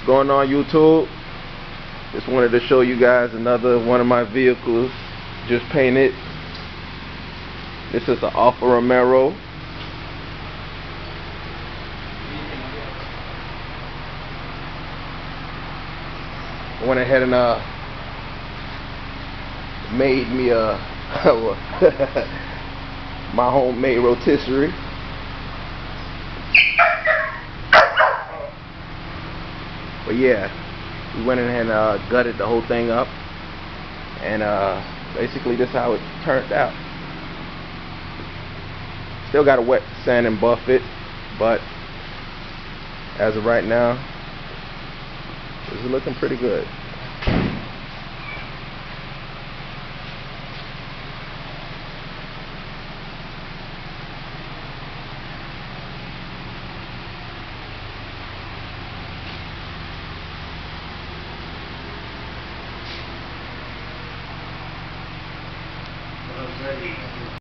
What's going on, YouTube? Just wanted to show you guys another one of my vehicles just painted. This is an Alfa Romeo. I went ahead and made me a my homemade rotisserie. But yeah, we went ahead and gutted the whole thing up, and basically this is how it turned out. Still got to wet sand and buff it, but as of right now, this is looking pretty good. Ready.